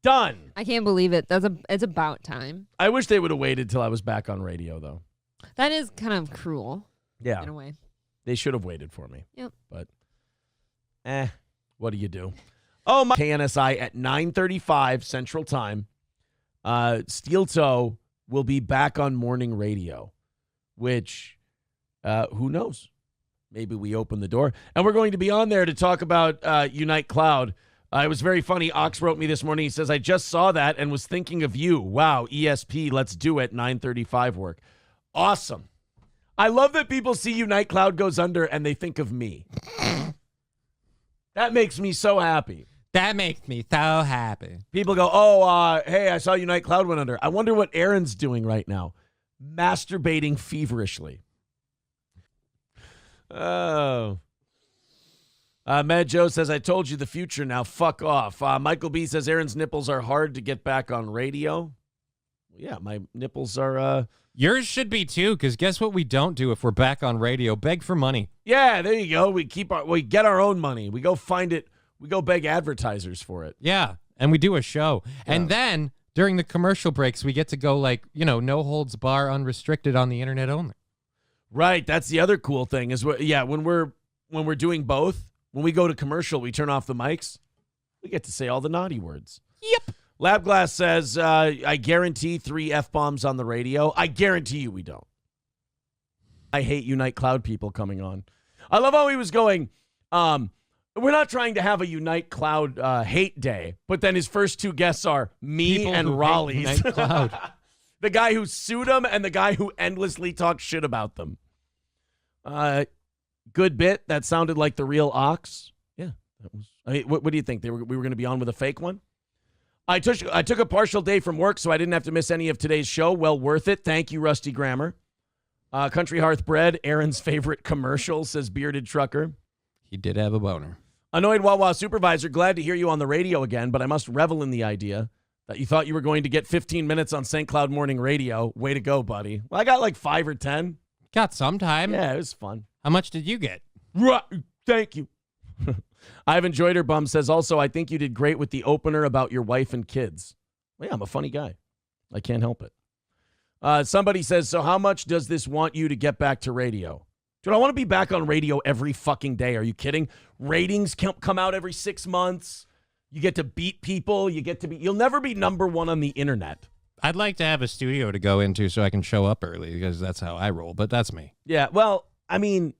Done. I can't believe it. It's about time. I wish they would have waited till I was back on radio, though. That is kind of cruel. Yeah. In a way. They should have waited for me. Yep. But, what do you do? Oh, my KNSI at 9:35 Central Time. Steel Toe will be back on morning radio, which, who knows? Maybe we open the door. And we're going to be on there to talk about Unite Cloud. It was very funny. Ox wrote me this morning. He says, I just saw that and was thinking of you. Wow, ESP, let's do it. 9:35 work. Awesome. I love that people see Unite Cloud goes under and they think of me. That makes me so happy. That makes me so happy. People go, hey, I saw Unite Cloud went under. I wonder what Aaron's doing right now. Masturbating feverishly. Oh. Mad Joe says, I told you the future now. Fuck off. Michael B says, Aaron's nipples are hard to get back on radio. Yeah, my nipples are... Yours should be too, because guess what we don't do if we're back on radio? Beg for money. Yeah, there you go. We get our own money. We go find it. We go beg advertisers for it. Yeah, and we do a show. Yeah. And then during the commercial breaks, we get to go no holds bar, unrestricted on the internet only. Right. That's the other cool thing is when we're doing both, when we go to commercial, we turn off the mics. We get to say all the naughty words. Yep. Labglass says, I guarantee 3 F-bombs on the radio. I guarantee you we don't. I hate Unite Cloud people coming on. I love how he was going, we're not trying to have a Unite Cloud hate day, but then his first 2 guests are me people and Raleigh's. Unite Cloud. The guy who sued them and the guy who endlessly talks shit about them. Good bit. That sounded like the real Ox. Yeah. That was. I mean, what do you think? We were going to be on with a fake one? I took a partial day from work, so I didn't have to miss any of today's show. Well worth it. Thank you, Rusty Grammar. Country Hearth Bread, Aaron's favorite commercial, says Bearded Trucker. He did have a boner. Annoyed Wawa Supervisor, glad to hear you on the radio again, but I must revel in the idea that you thought you were going to get 15 minutes on St. Cloud Morning Radio. Way to go, buddy. Well, I got like 5 or 10. Got some time. Yeah, it was fun. How much did you get? Right. Thank you. I've enjoyed her. Bum says also, I think you did great with the opener about your wife and kids. Well, yeah, I'm a funny guy. I can't help it. Somebody says, so how much does this want you to get back to radio? Dude, I want to be back on radio every fucking day. Are you kidding? Ratings come out every 6 months. You get to beat people. You'll never be number one on the internet. I'd like to have a studio to go into so I can show up early because that's how I roll, but that's me. Yeah, well, I mean,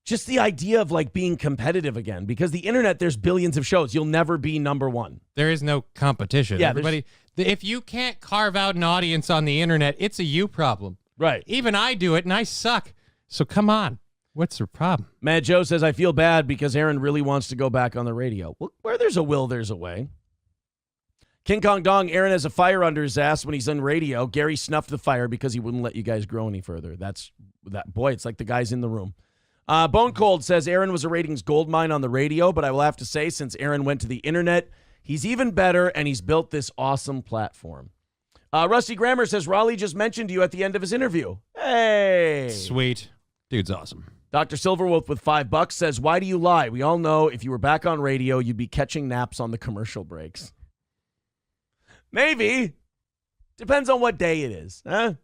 just the idea of like being competitive again, because the internet, there's billions of shows. You'll never be number one. There is no competition. Yeah, everybody. If you can't carve out an audience on the internet, it's a you problem. Right. Even I do it, and I suck. So come on. What's the problem? Mad Joe says, I feel bad because Aaron really wants to go back on the radio. Well, where there's a will, there's a way. King Kong Dong, Aaron has a fire under his ass when he's on radio. Gary snuffed the fire because he wouldn't let you guys grow any further. That's that. Boy, it's like the guys in the room. Bone Cold says Aaron was a ratings goldmine on the radio, but I will have to say, since Aaron went to the internet, he's even better, and he's built this awesome platform. Rusty Grammer says Raleigh just mentioned you at the end of his interview. Hey. Sweet. Dude's awesome. Dr. Silverwolf with $5 says, why do you lie? We all know if you were back on radio, you'd be catching naps on the commercial breaks. Maybe. Depends on what day it is. Huh?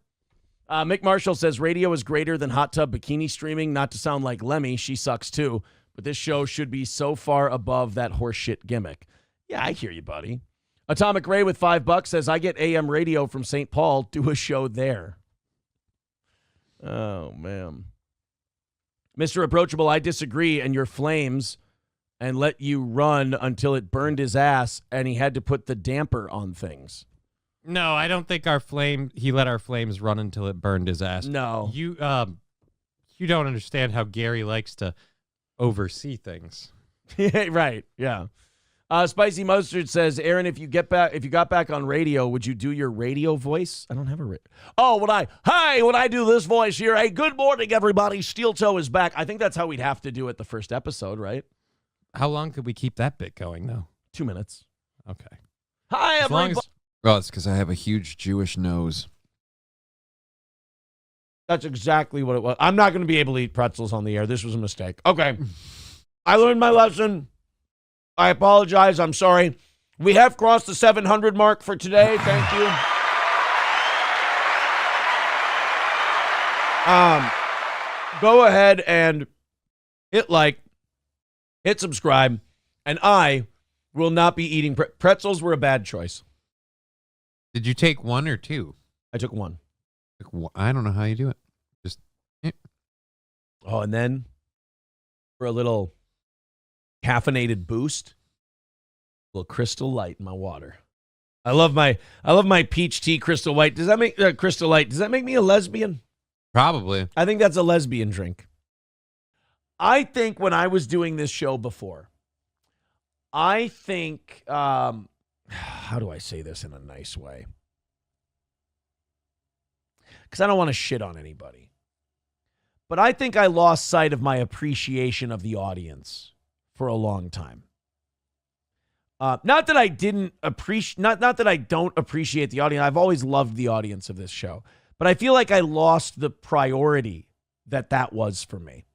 Mick Marshall says radio is greater than hot tub bikini streaming. Not to sound like Lemmy, she sucks too. But this show should be so far above that horseshit gimmick. Yeah, I hear you, buddy. Atomic Ray with $5 says, I get AM radio from St. Paul. Do a show there. Oh, man. Mr. Approachable, I disagree, and your flames and let you run until it burned his ass, and he had to put the damper on things. No, I don't think he let our flames run until it burned his ass. No. You don't understand how Gary likes to oversee things. Right, yeah. Spicy Mustard says, Aaron, if you got back on radio, would you do your radio voice? I don't have a radio. Oh, when I do this voice here, hey, good morning, everybody. Steel Toe is back. I think that's how we'd have to do it the first episode, right? How long could we keep that bit going, though? 2 minutes. Okay. Hi, everybody. Oh, it's because I have a huge Jewish nose. That's exactly what it was. I'm not going to be able to eat pretzels on the air. This was a mistake. Okay. I learned my lesson. I apologize. I'm sorry. We have crossed the 700 mark for today. Thank you. Go ahead and hit subscribe, and I will not be eating pretzels. Were a bad choice. Did you take one or two? I took one. I don't know how you do it. Just Oh, and then for a little caffeinated boost, a little Crystal Light in my water. I love my peach tea Crystal Light. Does that make Crystal Light? Does that make me a lesbian? Probably. I think that's a lesbian drink. I think when I was doing this show before, I think, how do I say this in a nice way? Because I don't want to shit on anybody. But I think I lost sight of my appreciation of the audience for a long time. Not that I didn't appreciate, not that I don't appreciate the audience. I've always loved the audience of this show. But I feel like I lost the priority that was for me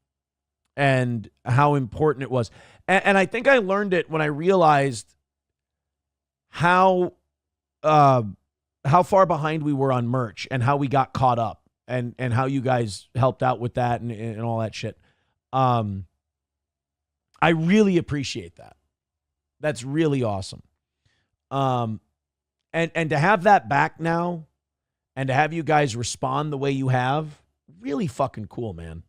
and how important it was. And I think I learned it when I realized how far behind we were on merch and how we got caught up and how you guys helped out with that and all that shit. I really appreciate that. That's really awesome. And to have that back now and to have you guys respond the way you have, really fucking cool, man.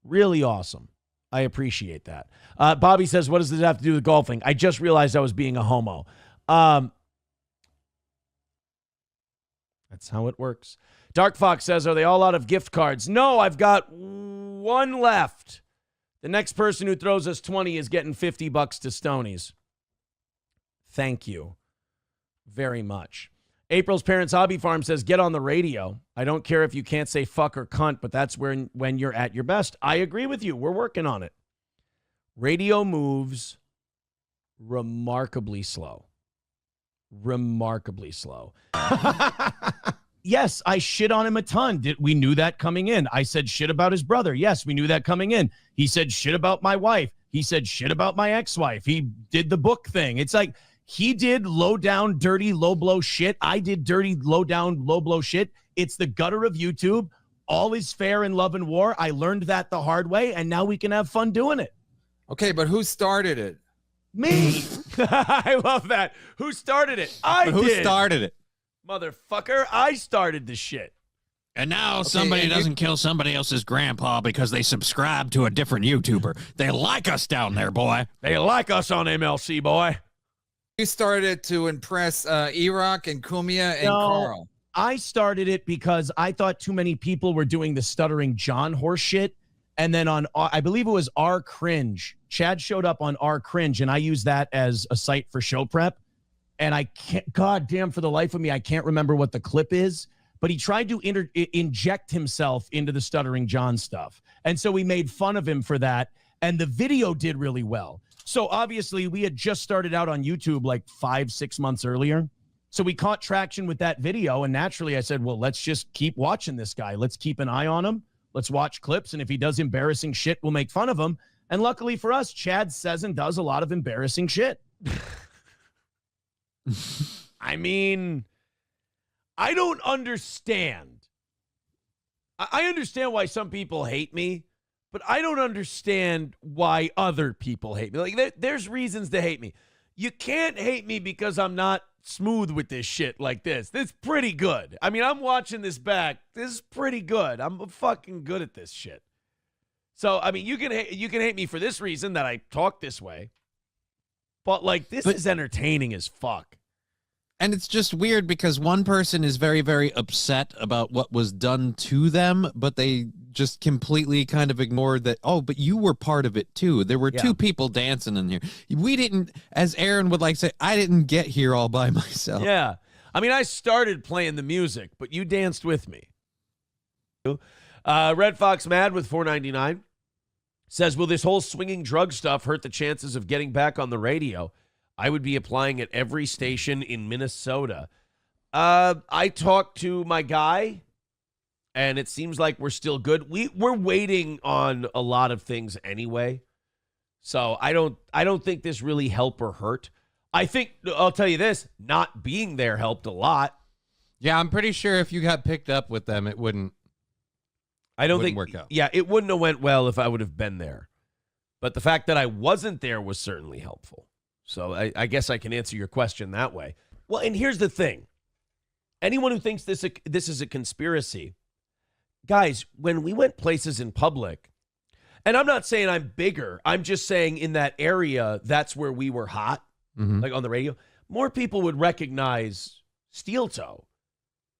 Really awesome. I appreciate that. Bobby says, what does this have to do with golfing? I just realized I was being a homo. That's how it works. Dark Fox says, are they all out of gift cards? No, I've got one left. The next person who throws us 20 is getting $50 to Stoney's. Thank you very much. April's Parents Hobby Farm says, get on the radio. I don't care if you can't say fuck or cunt, but that's when you're at your best. I agree with you. We're working on it. Radio moves remarkably slow. Remarkably slow. Yes, I shit on him a ton. We knew that coming in. I said shit about his brother. Yes, we knew that coming in. He said shit about my wife. He said shit about my ex-wife. He did the book thing. It's like he did low down, dirty, low blow shit. I did dirty, low down, low blow shit. It's the gutter of YouTube. All is fair in love and war. I learned that the hard way, and now we can have fun doing it. Okay, but who started it? Me. I love that. Who started it? Who started it? Motherfucker, I started the shit. And now somebody doesn't kill somebody else's grandpa because they subscribe to a different YouTuber. They like us down there, boy. They like us on MLC, boy. You started it to impress E-Rock and Kumia and Carl. I started it because I thought too many people were doing the Stuttering John horse shit. And then on, I believe it was R Cringe. Chad showed up on R Cringe, and I used that as a site for show prep. and I can't, goddamn, for the life of me, I can't remember what the clip is, but he tried to inject himself into the Stuttering John stuff. And so we made fun of him for that. And the video did really well. So obviously we had just started out on YouTube like 5-6 months earlier. So we caught traction with that video. And naturally I said, well, let's just keep watching this guy. Let's keep an eye on him. Let's watch clips. And if he does embarrassing shit, we'll make fun of him. And luckily for us, Chad says and does a lot of embarrassing shit. I mean, I don't understand. I understand why some people hate me, but I don't understand why other people hate me. Like, there's reasons to hate me. You can't hate me because I'm not smooth with this shit like this. This is pretty good. I mean, I'm watching this back. This is pretty good. I'm fucking good at this shit. So, I mean, you can hate me for this reason, that I talk this way. But, like, this is entertaining as fuck. And it's just weird because one person is very, very upset about what was done to them, but they just completely kind of ignored that, oh, but you were part of it too. There were two people dancing in here. We didn't, as Aaron would like to say, I didn't get here all by myself. Yeah. I mean, I started playing the music, but you danced with me. Red Fox Mad with $4.99 says, will this whole swinging drug stuff hurt the chances of getting back on the radio? I would be applying at every station in Minnesota. I talked to my guy, and it seems like we're still good. We're waiting on a lot of things anyway. So I don't think this really helped or hurt. I think, I'll tell you this, not being there helped a lot. Yeah, I'm pretty sure if you got picked up with them, it wouldn't work out. Yeah, it wouldn't have went well if I would have been there. But the fact that I wasn't there was certainly helpful. So I guess I can answer your question that way. Well, and here's the thing. Anyone who thinks this is a conspiracy, guys, when we went places in public, and I'm not saying I'm bigger, I'm just saying in that area, that's where we were hot, like on the radio, more people would recognize Steel Toe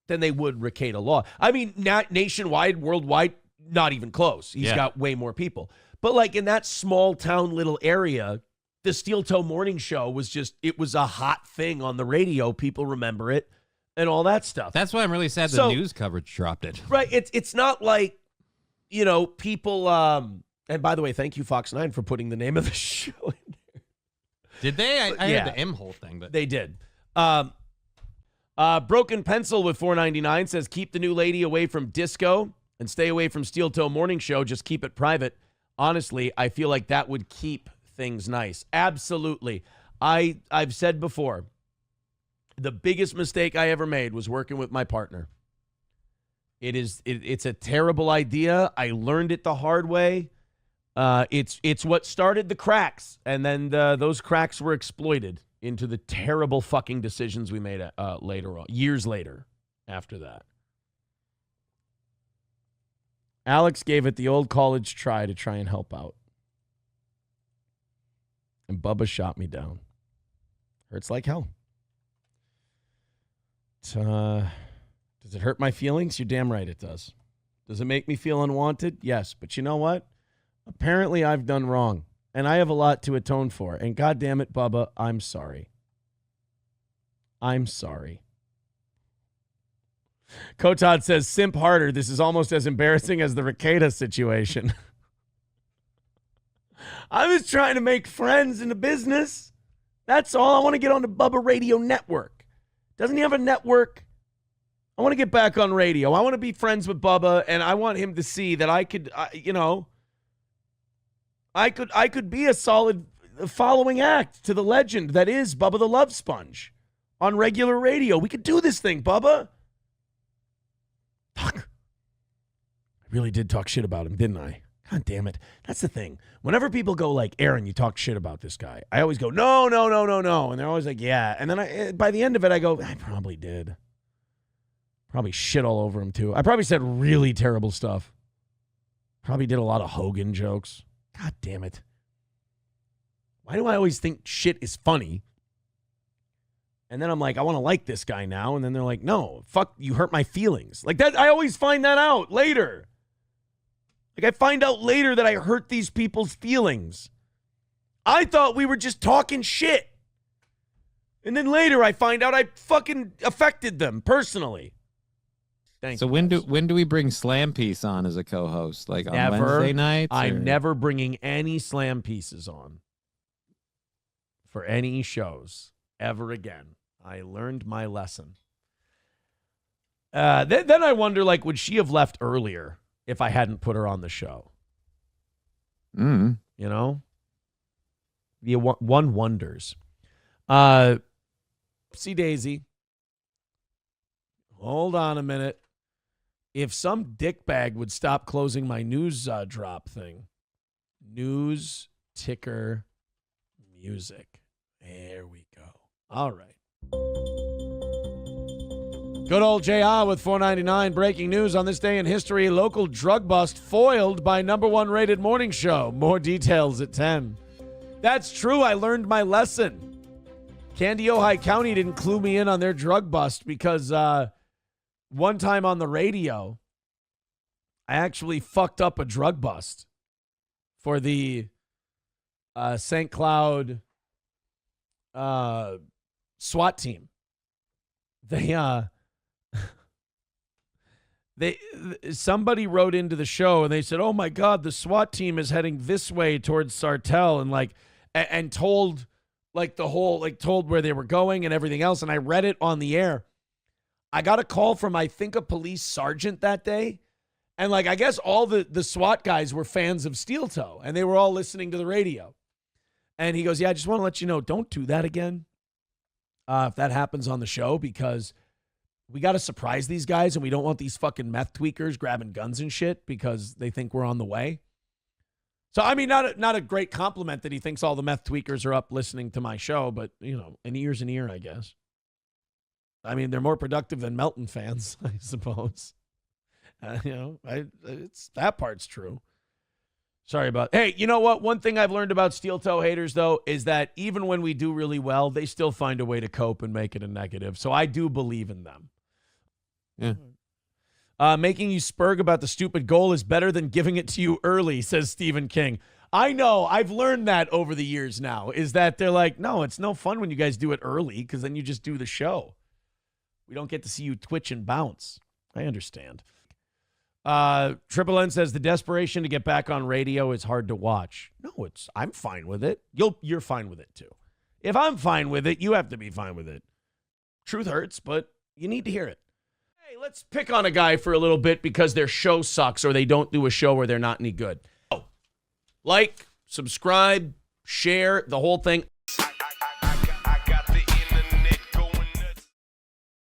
than they would Rekieta Law. I mean, not nationwide, worldwide, not even close. He's got way more people. But like in that small town little area, the Steel Toe Morning Show was it was a hot thing on the radio. People remember it and all that stuff. That's why I'm really sad the news coverage dropped it. Right. It's not like, you know, people, and by the way, thank you, Fox 9, for putting the name of the show in there. Did they? I heard the Imholte thing, but they did. Broken Pencil with $4.99 says, keep the new lady away from disco and stay away from Steel Toe Morning Show. Just keep it private. Honestly, I feel like that would keep things nice. Absolutely. I've said before, the biggest mistake I ever made was working with my partner. It's a terrible idea. I learned it the hard way. It's what started the cracks, and then those cracks were exploited into the terrible fucking decisions we made later on, years later after that. Alex gave it the old college try to try and help out. And Bubba shot me down. Hurts like hell. Does it hurt my feelings? You're damn right it does. Does it make me feel unwanted? Yes. But you know what? Apparently I've done wrong. And I have a lot to atone for. And God damn it, Bubba, I'm sorry. I'm sorry. Kotad says, simp harder. This is almost as embarrassing as the Rekieta situation. I was trying to make friends in the business. That's all. I want to get on the Bubba Radio Network. Doesn't he have a network? I want to get back on radio. I want to be friends with Bubba, and I want him to see that I could, I could be a solid following act to the legend that is Bubba the Love Sponge on regular radio. We could do this thing, Bubba. Fuck. I really did talk shit about him, didn't I? God damn it. That's the thing. Whenever people go like, Aaron, you talk shit about this guy, I always go, no. And they're always like, yeah. And then by the end of it, I go, I probably did. Probably shit all over him too. I probably said really terrible stuff. Probably did a lot of Hogan jokes. God damn it. Why do I always think shit is funny? And then I'm like, I want to like this guy now. And then they're like, no, fuck, you hurt my feelings. Like that, I always find that out later. Like I find out later that I hurt these people's feelings. I thought we were just talking shit. And then later I find out I fucking affected them personally. Thank so you. When do we bring Slam Piece on as a co-host? Like on Never. Wednesday nights? I'm never bringing any Slam Pieces on for any shows ever again. I learned my lesson. Then I wonder, like, would she have left earlier if I hadn't put her on the show? Mm. You know? One wonders. See, Daisy. Hold on a minute. If some dickbag would stop closing my news drop thing. News ticker music. There we go. All right. Good old JR with $4.99. Breaking news on this day in history. Local drug bust foiled by #1 rated morning show. More details at 10. That's true. I learned my lesson. Candy Ojai County didn't clue me in on their drug bust because one time on the radio, I actually fucked up a drug bust for the St. Cloud SWAT team. Somebody wrote into the show and they said, "Oh my God, the SWAT team is heading this way towards Sartell," and told told where they were going and everything else. And I read it on the air. I got a call from, I think, a police sergeant that day. And I guess all the SWAT guys were fans of Steel Toe and they were all listening to the radio. And he goes, "Yeah, I just want to let you know, don't do that again. If that happens on the show, because we got to surprise these guys and we don't want these fucking meth tweakers grabbing guns and shit because they think we're on the way." So, I mean, not a great compliment that he thinks all the meth tweakers are up listening to my show, but, an ear's an ear, I guess. I mean, they're more productive than Melton fans, I suppose. That part's true. Sorry about. Hey, you know what? One thing I've learned about Steel Toe haters, though, is that even when we do really well, they still find a way to cope and make it a negative. So I do believe in them. Yeah. Making you spurg about the stupid goal is better than giving it to you early, says Stephen King. I know. I've learned that over the years now, is that they're like, no, it's no fun when you guys do it early because then you just do the show. We don't get to see you twitch and bounce. I understand. Triple N says the desperation to get back on radio is hard to watch. No, I'm fine with it. You're fine with it too. If I'm fine with it, you have to be fine with it. Truth hurts, but you need to hear it. Hey, let's pick on a guy for a little bit because their show sucks or they don't do a show where they're not any good. Like, subscribe, share, the whole thing.